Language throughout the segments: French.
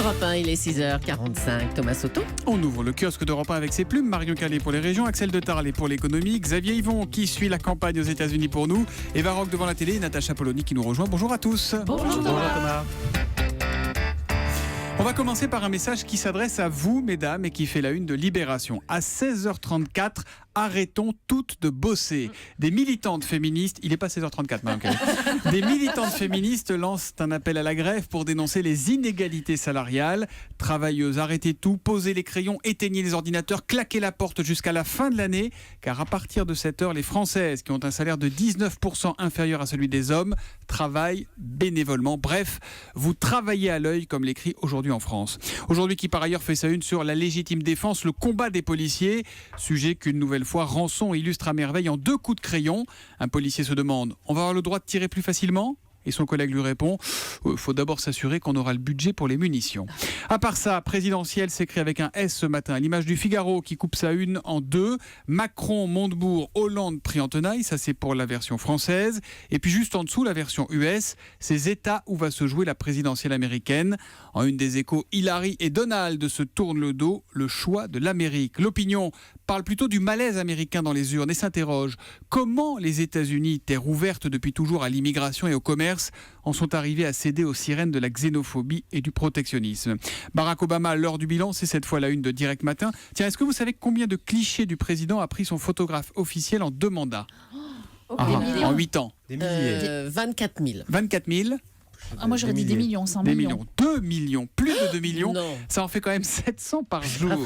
Europe 1, il est 6h45. Thomas Soto. On ouvre le kiosque d'Europe 1 avec ses plumes. Marion Calais pour les régions, Axel de Tarlet pour l'économie, Xavier Yvon qui suit la campagne aux États-Unis pour nous, Eva Rock devant la télé et Natacha Polony qui nous rejoint. Bonjour à tous. Bonjour Thomas. On va commencer par un message qui s'adresse à vous, mesdames, et qui fait la une de Libération. À 16h34, arrêtons toutes de bosser. Des militantes féministes, il n'est pas 16h34, Marion Calais. Des militantes féministes lancent un appel à la grève pour dénoncer les inégalités salariales. Travailleuses, arrêtez tout, posez les crayons, éteignez les ordinateurs, claquez la porte jusqu'à la fin de l'année, car à partir de cette heure, les Françaises qui ont un salaire de 19% inférieur à celui des hommes travaillent bénévolement. Bref, vous travaillez à l'œil, comme l'écrit Aujourd'hui en France. Aujourd'hui qui par ailleurs fait sa une sur la légitime défense, le combat des policiers, sujet qu'une nouvelle fois Rançon illustre à merveille en 2 coups de crayon. Un policier se demande, on va avoir le droit de tirer plus facilement ? Et son collègue lui répond, faut d'abord s'assurer qu'on aura le budget pour les munitions. À part ça, présidentielle s'écrit avec un S ce matin, à l'image du Figaro qui coupe sa une en 2. Macron, Montebourg, Hollande pris en tenaille, ça c'est pour la version française. Et puis juste en dessous, la version US, ces États où va se jouer la présidentielle américaine. En une des Échos, Hillary et Donald se tournent le dos, le choix de l'Amérique. L'opinion parle plutôt du malaise américain dans les urnes et s'interroge. Comment les États-Unis, terre ouverte depuis toujours à l'immigration et au commerce, en sont arrivés à céder aux sirènes de la xénophobie et du protectionnisme. Barack Obama, lors du bilan, c'est cette fois la une de Direct Matin. Tiens, est-ce que vous savez combien de clichés du président a pris son photographe officiel en 2 mandats ? En 8 ans. Des milliers. 24 000. 24 000. Moi j'aurais dit des millions, 100 Des millions. millions. 2 millions. Plus de 2 millions. Non. Ça en fait quand même 700 par jour.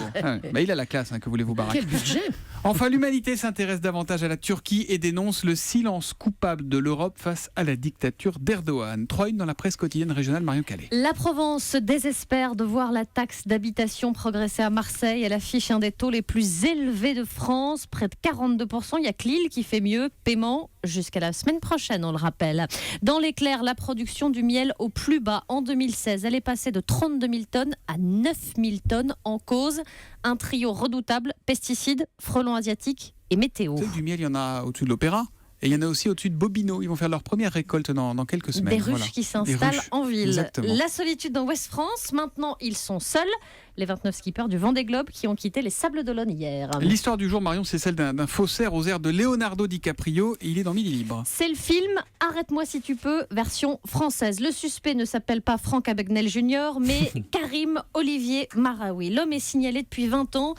Il a la classe, que voulez-vous, Barack. Quel budget ? Enfin, l'humanité s'intéresse davantage à la Turquie et dénonce le silence coupable de l'Europe face à la dictature d'Erdogan. 3 une dans la presse quotidienne régionale, Marion Calais. La Provence se désespère de voir la taxe d'habitation progresser à Marseille. Elle affiche un des taux les plus élevés de France, près de 42%. Il y a que Lille qui fait mieux. Paiement jusqu'à la semaine prochaine, on le rappelle. Dans l'éclair, la production du miel au plus bas en 2016. Elle est passée de 32 000 tonnes à 9 000 tonnes. En cause, un trio redoutable, pesticides, frelons asiatiques et météo. Vous savez, du miel, il y en a au-dessus de l'Opéra. Et il y en a aussi au-dessus de Bobino. Ils vont faire leur première récolte dans quelques semaines. Des ruches qui s'installent en ville. Exactement. La solitude dans Ouest-France. Maintenant, ils sont seuls. Les 29 skippers du Vendée Globe qui ont quitté les Sables d'Olonne hier. L'histoire du jour, Marion, c'est celle d'un faussaire aux airs de Leonardo DiCaprio. Et il est dans Midi Libre. C'est le film Arrête-moi si tu peux, version française. Le suspect ne s'appelle pas Franck Abagnale Jr., mais Karim Olivier Maraoui. L'homme est signalé depuis 20 ans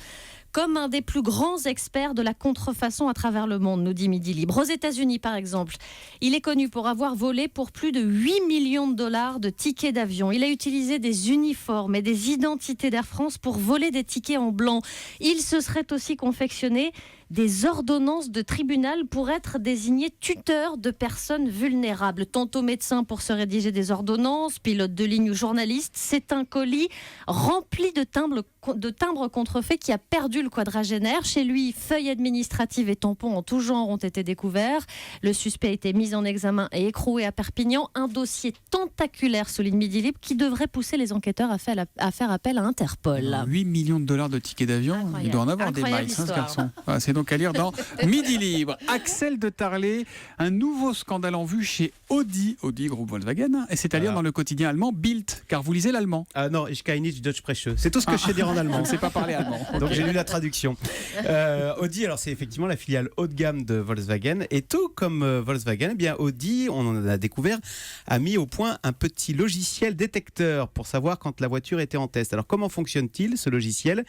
comme un des plus grands experts de la contrefaçon à travers le monde, nous dit Midi Libre. Aux États-Unis, par exemple, il est connu pour avoir volé pour plus de 8 millions de dollars de tickets d'avion. Il a utilisé des uniformes et des identités d'Air France pour voler des tickets en blanc. Il se serait aussi confectionné des ordonnances de tribunal pour être désigné tuteur de personnes vulnérables. Tantôt médecin pour se rédiger des ordonnances, pilote de ligne ou journaliste. C'est un colis rempli de timbres contrefaits qui a perdu le quadragénaire. Chez lui, feuilles administratives et tampons en tout genre ont été découverts. Le suspect a été mis en examen et écroué à Perpignan. Un dossier tentaculaire, souligne Midi Libre, qui devrait pousser les enquêteurs à faire appel à Interpol. 8 millions de dollars de tickets d'avion. Incroyable. Il doit en avoir Incroyable des miles, ce histoire. garçon. Voilà, c'est donc à lire dans Midi Libre. Axel de Tarlet, un nouveau scandale en vue chez Audi groupe Volkswagen, et c'est à lire dans le quotidien allemand Bild, car vous lisez l'allemand. Ah non, ich kann nicht Deutsch sprechen. C'est tout ce que je sais dire en allemand. On ne sait pas parler allemand. Donc j'ai lu la traduction. Audi, alors c'est effectivement la filiale haut de gamme de Volkswagen. Et tout comme Volkswagen, eh bien Audi, on en a découvert, a mis au point un petit logiciel détecteur pour savoir quand la voiture était en test. Alors comment fonctionne-t-il ce logiciel ?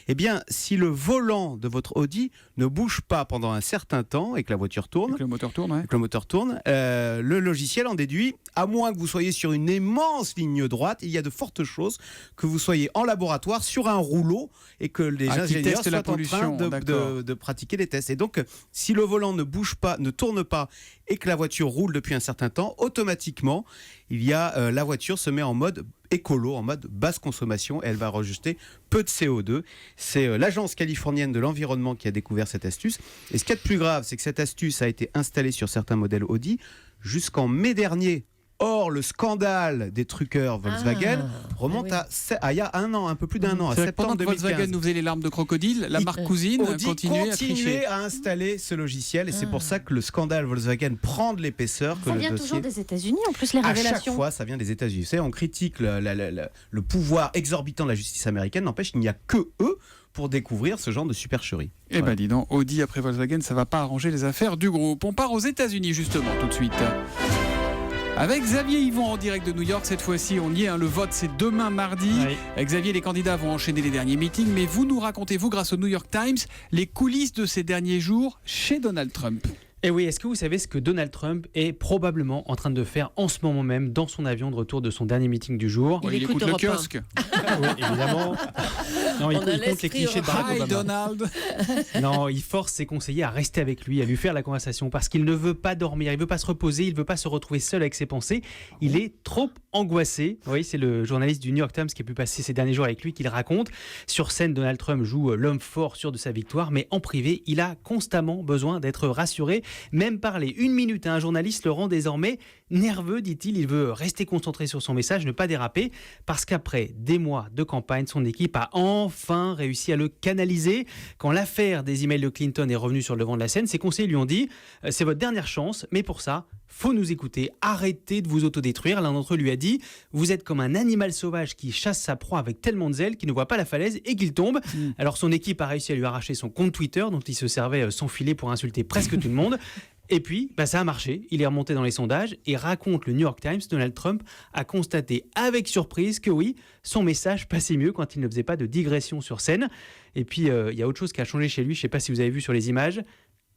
Eh bien, si le volant de votre Audi ne bouge pas pendant un certain temps et que la voiture tourne, Le moteur tourne, ouais. que le moteur tourne, le logiciel en déduit, à moins que vous soyez sur une immense ligne droite, il y a de fortes chances que vous soyez en laboratoire sur un rouleau et que les qui ingénieurs testent soient la en train pollution, d'accord. de pratiquer les tests. Et donc, si le volant ne bouge pas, ne tourne pas et que la voiture roule depuis un certain temps, automatiquement, la voiture se met en mode écolo, en mode basse consommation, et elle va rejeter peu de CO2. C'est l'agence californienne de l'environnement qui a découvert cette astuce. Et ce qu'il y a de plus grave, c'est que cette astuce a été installée sur certains modèles Audi jusqu'en mai dernier. Or, le scandale des truqueurs Volkswagen remonte à il y a un an, un peu plus d'un an, à C'est septembre pendant que 2015. Volkswagen nous faisait les larmes de crocodile, la marque cousine Audi continuait à tricher. à installer ce logiciel et c'est pour ça que le scandale Volkswagen prend de l'épaisseur. Que Ça le vient dossier... toujours des États-Unis en plus, les À chaque révélations. fois, ça vient des États-Unis. Vous savez, on critique le pouvoir exorbitant de la justice américaine. N'empêche, il n'y a que eux pour découvrir ce genre de supercherie. Eh ben dis donc, Audi après Volkswagen, ça va pas arranger les affaires du groupe. On part aux États-Unis justement tout de suite. Avec Xavier Yvon en direct de New York, cette fois-ci on y est, le vote c'est demain mardi. Xavier, les candidats vont enchaîner les derniers meetings, mais vous nous racontez, vous grâce au New York Times, les coulisses de ces derniers jours chez Donald Trump. Et oui, est-ce que vous savez ce que Donald Trump est probablement en train de faire en ce moment même dans son avion de retour de son dernier meeting du jour? Il écoute le Europe 1. kiosque. Oui, évidemment. Non, il On a compte les l'esprit clichés de Barack Hi Obama. Donald. Non, il force ses conseillers à rester avec lui, à lui faire la conversation, parce qu'il ne veut pas dormir, il ne veut pas se reposer, il ne veut pas se retrouver seul avec ses pensées. Il est trop angoissé. Oui, c'est le journaliste du New York Times qui a pu passer ces derniers jours avec lui qui le raconte. Sur scène, Donald Trump joue l'homme fort, sûr de sa victoire, mais en privé, il a constamment besoin d'être rassuré. Même parler une minute à un journaliste le rend désormais nerveux, dit-il. Il veut rester concentré sur son message, ne pas déraper, parce qu'après des mois de campagne, son équipe a enfin réussi à le canaliser. Quand l'affaire des emails de Clinton est revenue sur le devant de la scène, ses conseillers lui ont dit « C'est votre dernière chance, mais pour ça, faut nous écouter, arrêtez de vous autodétruire ». L'un d'entre eux lui a dit « Vous êtes comme un animal sauvage qui chasse sa proie avec tellement de zèle qu'il ne voit pas la falaise et qu'il tombe. » Alors son équipe a réussi à lui arracher son compte Twitter, dont il se servait sans filet pour insulter presque tout le monde. Et puis, ça a marché, il est remonté dans les sondages et raconte le New York Times, Donald Trump a constaté avec surprise que oui, son message passait mieux quand il ne faisait pas de digression sur scène. Et puis, il y a autre chose qui a changé chez lui, je ne sais pas si vous avez vu sur les images,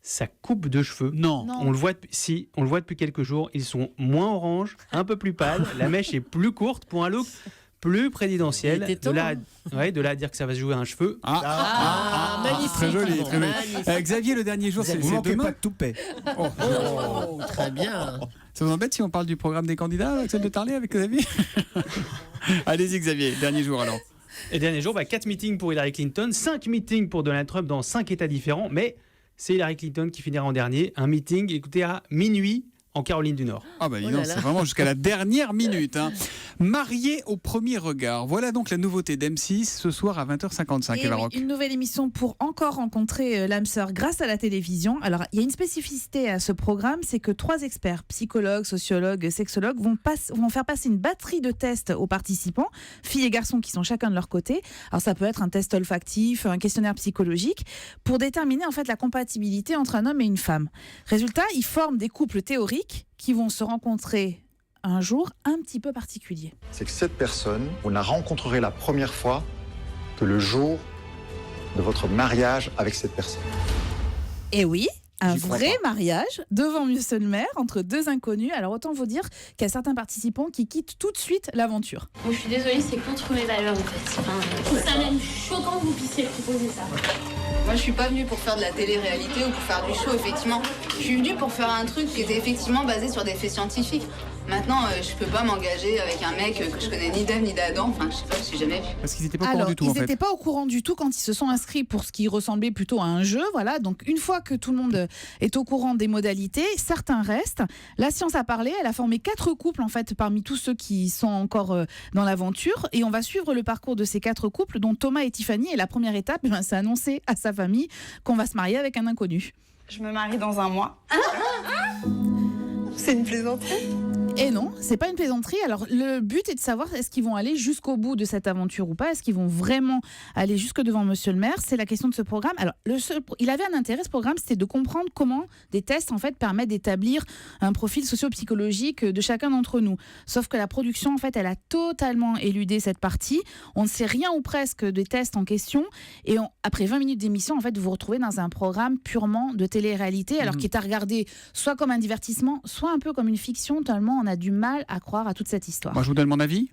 sa coupe de cheveux. Non. Non. On le voit depuis quelques jours, ils sont moins oranges, un peu plus pâles, la mèche est plus courte pour un look plus présidentiel. Il était temps, De là à dire que ça va se jouer à un cheveu. magnifique. Très joli, très joli. Magnifique. Xavier, le dernier jour, c'est Vous manquez demain. pas de toupet. Oh. Oh, très bien. Ça vous embête si on parle du programme des candidats, Axel de Tarlet, avec Xavier? Allez-y Xavier, dernier jour alors. Et dernier jour, 4 meetings pour Hillary Clinton, 5 meetings pour Donald Trump dans 5 États différents, mais c'est Hillary Clinton qui finira en dernier. Un meeting, écoutez, à minuit en Caroline du Nord. Ah bah dis Oh donc, là là. c'est vraiment jusqu'à la dernière minute. Marié au premier regard, voilà donc la nouveauté d'M6 ce soir à 20h55. Et Eva oui, Rock. une nouvelle émission pour encore rencontrer l'âme sœur grâce à la télévision. Alors, il y a une spécificité à ce programme, c'est que 3 experts, psychologues, sociologues, sexologues, vont faire passer une batterie de tests aux participants, filles et garçons qui sont chacun de leur côté. Alors, ça peut être un test olfactif, un questionnaire psychologique, pour déterminer en fait la compatibilité entre un homme et une femme. Résultat, ils forment des couples théoriques qui vont se rencontrer un jour un petit peu particulier. C'est que cette personne, vous ne la rencontrerez la première fois que le jour de votre mariage avec cette personne. Et oui, un J'y crois vrai pas. mariage devant Monsieur le maire entre 2 inconnus. Alors autant vous dire qu'il y a certains participants qui quittent tout de suite l'aventure. Moi, je suis désolée, c'est contre mes valeurs en fait. Je trouve ça même choquant que vous puissiez proposer ça. Moi, je suis pas venue pour faire de la télé-réalité ou pour faire du show, effectivement. Je suis venue pour faire un truc qui était effectivement basé sur des faits scientifiques. Maintenant, je peux pas m'engager avec un mec que je connais ni d'Ève ni d'Adam. Enfin, je sais pas, je suis jamais vue. Parce qu'ils n'étaient pas au courant Alors, du tout ils en fait. n'étaient pas au courant du tout quand ils se sont inscrits pour ce qui ressemblait plutôt à un jeu. Voilà. Donc, une fois que tout le monde est au courant des modalités, certains restent. La science a parlé. Elle a formé 4 couples en fait parmi tous ceux qui sont encore dans l'aventure. Et on va suivre le parcours de ces 4 couples, dont Thomas et Tiffany. Et la première étape, c'est annoncer à sa famille qu'on va se marier avec un inconnu. Je me marie dans un mois. C'est une plaisanterie. Et non, c'est pas une plaisanterie. Alors le but est de savoir est-ce qu'ils vont aller jusqu'au bout de cette aventure ou pas. Est-ce qu'ils vont vraiment aller jusque devant Monsieur le maire? C'est la question de ce programme. Alors il avait un intérêt ce programme, c'était de comprendre comment des tests en fait permettent d'établir un profil socio-psychologique de chacun d'entre nous. Sauf que la production en fait, elle a totalement éludé cette partie. On ne sait rien ou presque des tests en question. Et après 20 minutes d'émission, en fait, vous vous retrouvez dans un programme purement de télé-réalité, alors qui est à regarder soit comme un divertissement, soit un peu comme une fiction, tellement on a du mal à croire à toute cette histoire. Moi je vous donne mon avis.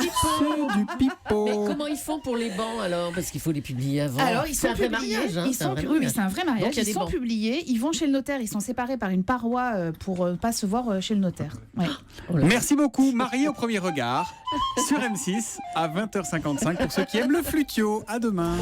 C'est du pipeau. Mais comment ils font pour les bancs alors? Parce qu'il faut les publier avant. Alors, ils C'est sont un vrai publiés. mariage. Ils sont, oui, c'est un vrai mariage. Donc, il y a Ils des sont bancs. publiés. Ils vont chez le notaire. Ils sont séparés par une paroi pour pas se voir chez le notaire. Ouais. Oh là là. Merci beaucoup. Marié au premier regard sur M6 à 20h55 pour ceux qui aiment le flutio. À demain.